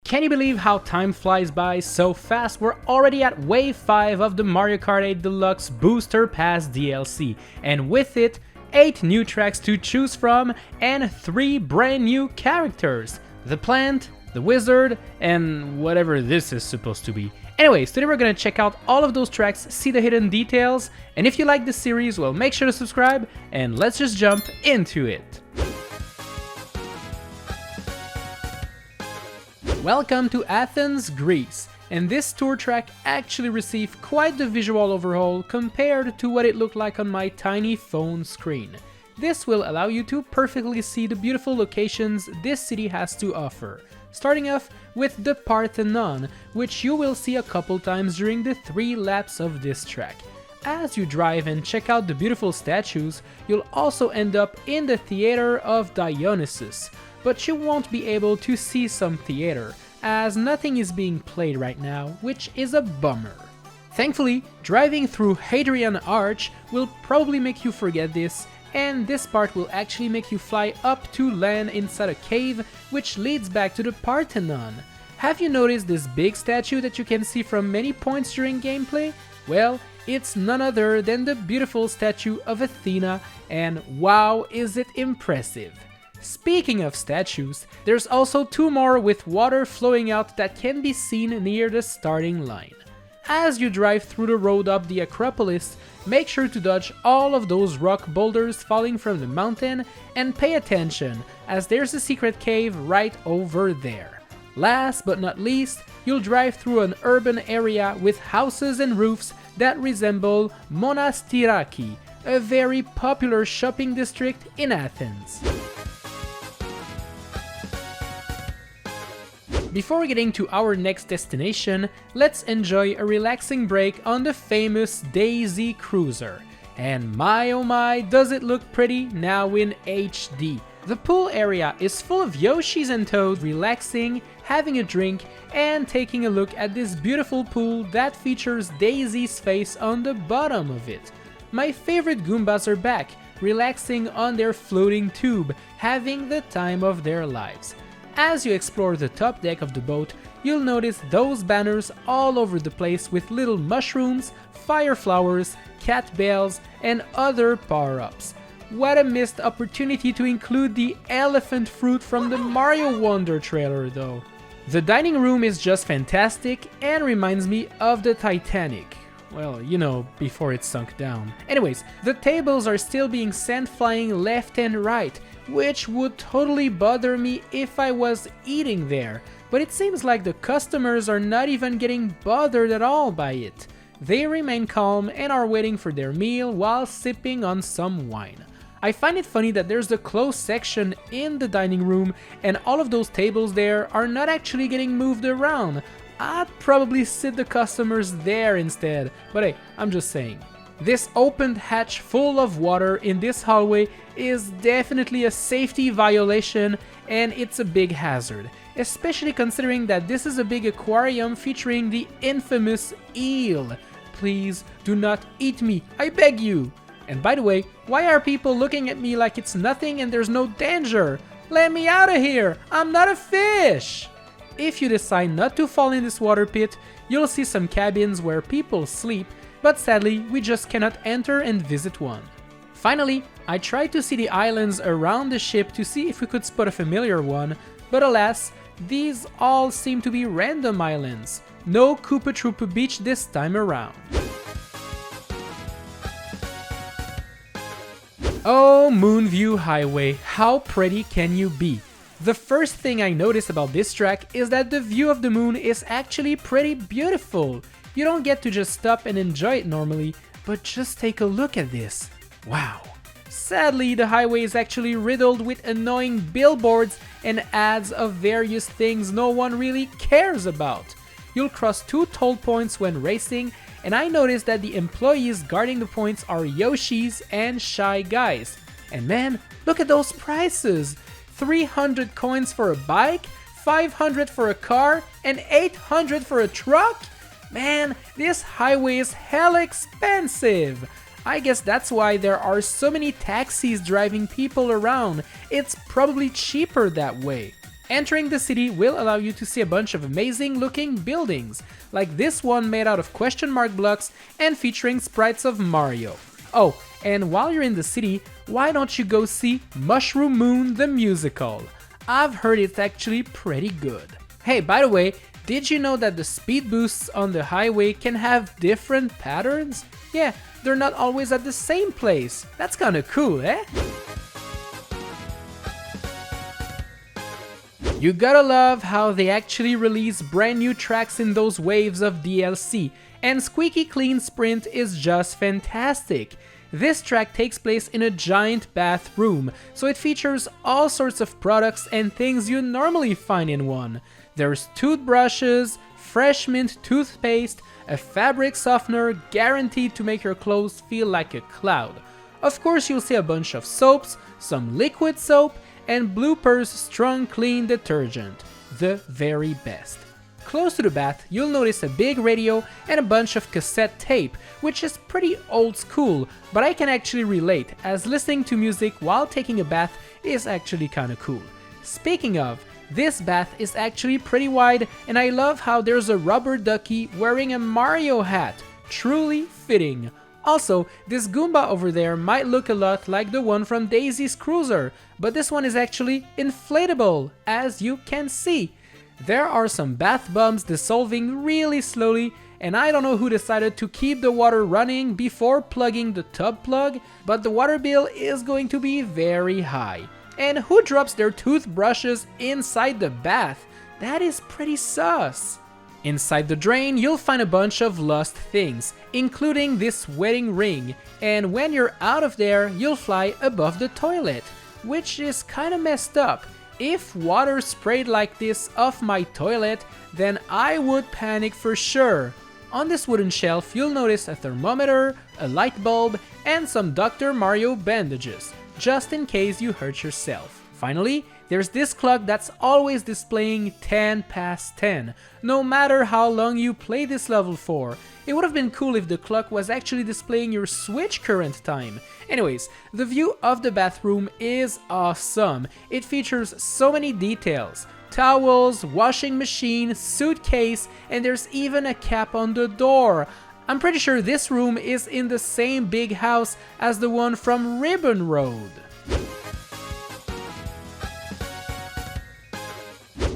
Can you believe how time flies by so fast? We're already at Wave 5 of the Mario Kart 8 Deluxe Booster Pass DLC, and with it, 8 new tracks to choose from and 3 brand new characters. The Plant, the Wizard, and whatever this is supposed to be. Anyways, today we're gonna check out all of those tracks, see the hidden details, and if you like this series, well, make sure to subscribe, and let's just jump into it. Welcome to Athens, Greece, and this tour track actually received quite the visual overhaul compared to what it looked like on my tiny phone screen. This will allow you to perfectly see the beautiful locations this city has to offer. Starting off with the Parthenon, which you will see a couple times during the 3 laps of this track. As you drive and check out the beautiful statues, you'll also end up in the Theater of Dionysus, but you won't be able to see some theater, as nothing is being played right now, which is a bummer. Thankfully, driving through Hadrian Arch will probably make you forget this, and this part will actually make you fly up to land inside a cave, which leads back to the Parthenon. Have you noticed this big statue that you can see from many points during gameplay? Well, it's none other than the beautiful statue of Athena, and wow, is it impressive! Speaking of statues, there's also 2 more with water flowing out that can be seen near the starting line. As you drive through the road up the Acropolis, make sure to dodge all of those rock boulders falling from the mountain and pay attention, as there's a secret cave right over there. Last but not least, you'll drive through an urban area with houses and roofs that resemble Monastiraki, a very popular shopping district in Athens. Before getting to our next destination, let's enjoy a relaxing break on the famous Daisy Cruiser. And my oh my, does it look pretty now in HD. The pool area is full of Yoshis and Toads relaxing, having a drink, and taking a look at this beautiful pool that features Daisy's face on the bottom of it. My favorite Goombas are back, relaxing on their floating tube, having the time of their lives. As you explore the top deck of the boat, you'll notice those banners all over the place with little mushrooms, fire flowers, cat bells, and other power-ups. What a missed opportunity to include the elephant fruit from the Mario Wonder trailer though. The dining room is just fantastic and reminds me of the Titanic. Well, you know, before it sunk down. Anyways, the tables are still being sent flying left and right, which would totally bother me if I was eating there, but it seems like the customers are not even getting bothered at all by it. They remain calm and are waiting for their meal while sipping on some wine. I find it funny that there's a closed section in the dining room and all of those tables there are not actually getting moved around. I'd probably sit the customers there instead, but hey, I'm just saying. This opened hatch full of water in this hallway is definitely a safety violation, and it's a big hazard, especially considering that this is a big aquarium featuring the infamous eel. Please do not eat me, I beg you! And by the way, why are people looking at me like it's nothing and there's no danger? Let me out of here! I'm not a fish! If you decide not to fall in this water pit, you'll see some cabins where people sleep, but sadly, we just cannot enter and visit one. Finally, I tried to see the islands around the ship to see if we could spot a familiar one, but alas, these all seem to be random islands. No Koopa Beach this time around. Oh, Moonview Highway, how pretty can you be? The first thing I noticed about this track is that the view of the moon is actually pretty beautiful. You don't get to just stop and enjoy it normally, but just take a look at this. Wow. Sadly, the highway is actually riddled with annoying billboards and ads of various things no one really cares about. You'll cross 2 toll points when racing, and I noticed that the employees guarding the points are Yoshis and Shy Guys. And man, look at those prices! 300 coins for a bike, 500 for a car, and 800 for a truck? Man, this highway is hella expensive! I guess that's why there are so many taxis driving people around. It's probably cheaper that way. Entering the city will allow you to see a bunch of amazing looking buildings, like this one made out of question mark blocks and featuring sprites of Mario. Oh, and while you're in the city, why don't you go see Mushroom Moon the musical? I've heard it's actually pretty good. Hey, by the way, did you know that the speed boosts on the highway can have different patterns? Yeah, they're not always at the same place. That's kinda cool, eh? You gotta love how they actually release brand new tracks in those waves of DLC, and Squeaky Clean Sprint is just fantastic. This track takes place in a giant bathroom, so it features all sorts of products and things you normally find in one. There's toothbrushes, fresh mint toothpaste, a fabric softener guaranteed to make your clothes feel like a cloud. Of course, you'll see a bunch of soaps, some liquid soap, and Bloopers Strong Clean Detergent, the very best. Close to the bath, you'll notice a big radio and a bunch of cassette tape, which is pretty old school, but I can actually relate, as listening to music while taking a bath is actually kinda cool. Speaking of, this bath is actually pretty wide, and I love how there's a rubber ducky wearing a Mario hat, truly fitting. Also, this Goomba over there might look a lot like the one from Daisy's Cruiser, but this one is actually inflatable, as you can see. There are some bath bombs dissolving really slowly, and I don't know who decided to keep the water running before plugging the tub plug, but the water bill is going to be very high. And who drops their toothbrushes inside the bath? That is pretty sus. Inside the drain, you'll find a bunch of lost things, including this wedding ring, and when you're out of there, you'll fly above the toilet, which is kinda messed up. If water sprayed like this off my toilet, then I would panic for sure. On this wooden shelf, you'll notice a thermometer, a light bulb, and some Dr. Mario bandages, just in case you hurt yourself. Finally, there's this clock that's always displaying 10 past 10, no matter how long you play this level for. It would have been cool if the clock was actually displaying your Switch current time. Anyways, the view of the bathroom is awesome. It features so many details. Towels, washing machine, suitcase, and there's even a cap on the door. I'm pretty sure this room is in the same big house as the one from Ribbon Road.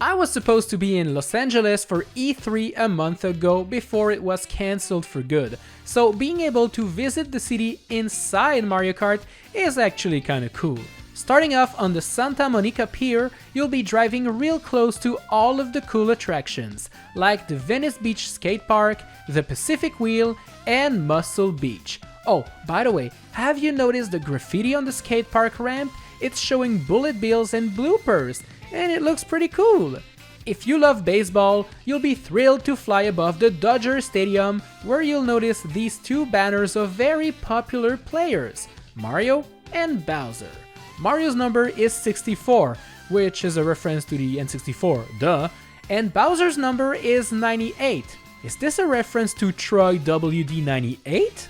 I was supposed to be in Los Angeles for E3 a month ago before it was cancelled for good, so being able to visit the city inside Mario Kart is actually kinda cool. Starting off on the Santa Monica Pier, you'll be driving real close to all of the cool attractions, like the Venice Beach Skate Park, the Pacific Wheel, and Muscle Beach. Oh, by the way, have you noticed the graffiti on the skate park ramp? It's showing bullet bills and bloopers, and it looks pretty cool. If you love baseball, you'll be thrilled to fly above the Dodger Stadium, where you'll notice these two banners of very popular players, Mario and Bowser. Mario's number is 64, which is a reference to the N64, duh, and Bowser's number is 98. Is this a reference to Troy WD98?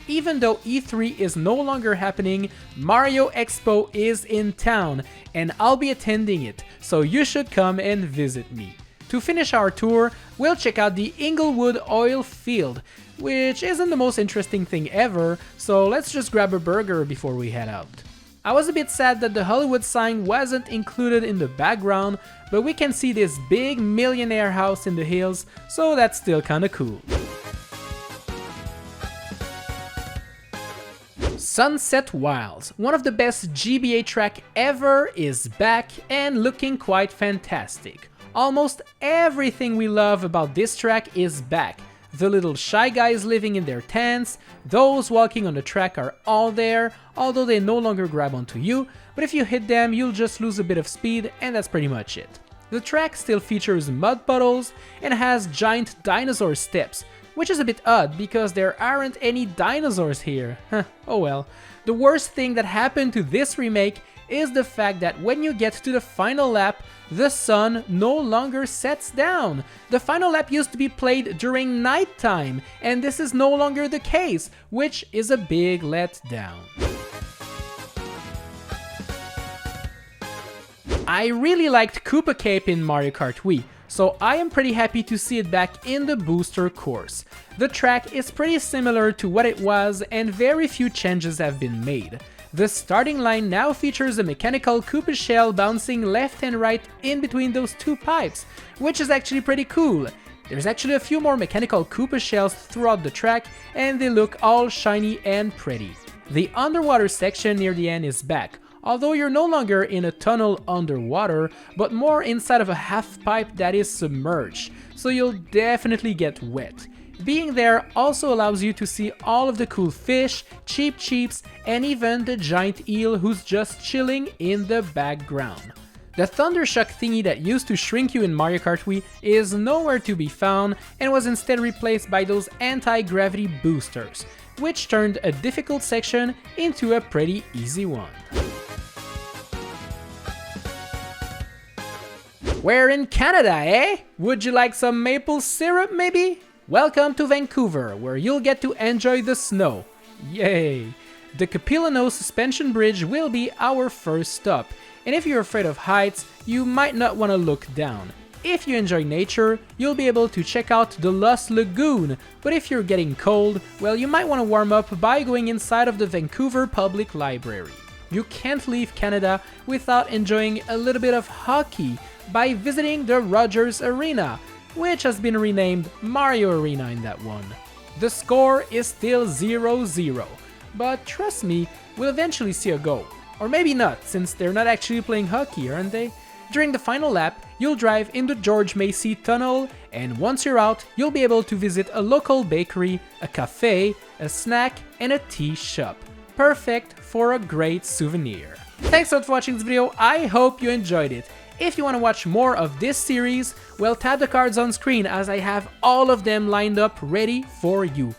Even though E3 is no longer happening, Mario Expo is in town, and I'll be attending it, so you should come and visit me. To finish our tour, we'll check out the Inglewood oil field, which isn't the most interesting thing ever, so let's just grab a burger before we head out. I was a bit sad that the Hollywood sign wasn't included in the background, but we can see this big millionaire house in the hills, so that's still kinda cool. Sunset Wilds, one of the best GBA track ever, is back and looking quite fantastic. Almost everything we love about this track is back. The little shy guys living in their tents, those walking on the track are all there, although they no longer grab onto you, but if you hit them you'll just lose a bit of speed, and that's pretty much it. The track still features mud puddles and has giant dinosaur steps, which is a bit odd because there aren't any dinosaurs here. Oh well. The worst thing that happened to this remake is the fact that when you get to the final lap, the sun no longer sets down. The final lap used to be played during nighttime, and this is no longer the case, which is a big letdown. I really liked Koopa Cape in Mario Kart Wii, so I am pretty happy to see it back in the booster course. The track is pretty similar to what it was and very few changes have been made. The starting line now features a mechanical Koopa shell bouncing left and right in between those two pipes, which is actually pretty cool. There's actually a few more mechanical Koopa shells throughout the track and they look all shiny and pretty. The underwater section near the end is back, although you're no longer in a tunnel underwater, but more inside of a half pipe that is submerged, so you'll definitely get wet. Being there also allows you to see all of the cool fish, cheap cheeps, and even the giant eel who's just chilling in the background. The Thundershock thingy that used to shrink you in Mario Kart Wii is nowhere to be found and was instead replaced by those anti-gravity boosters, which turned a difficult section into a pretty easy one. We're in Canada, eh? Would you like some maple syrup maybe? Welcome to Vancouver, where you'll get to enjoy the snow. Yay! The Capilano Suspension Bridge will be our first stop, and if you're afraid of heights, you might not want to look down. If you enjoy nature, you'll be able to check out the Lost Lagoon, but if you're getting cold, well, you might want to warm up by going inside of the Vancouver Public Library. You can't leave Canada without enjoying a little bit of hockey by visiting the Rogers Arena, which has been renamed Mario Arena in that one. The score is still 0-0, but trust me, we'll eventually see a goal. Or maybe not, since they're not actually playing hockey, aren't they? During the final lap, you'll drive in the George Macy Tunnel, and once you're out, you'll be able to visit a local bakery, a cafe, a snack, and a tea shop. Perfect for a great souvenir. Thanks a lot for watching this video, I hope you enjoyed it. If you want to watch more of this series, well, tap the cards on screen as I have all of them lined up ready for you.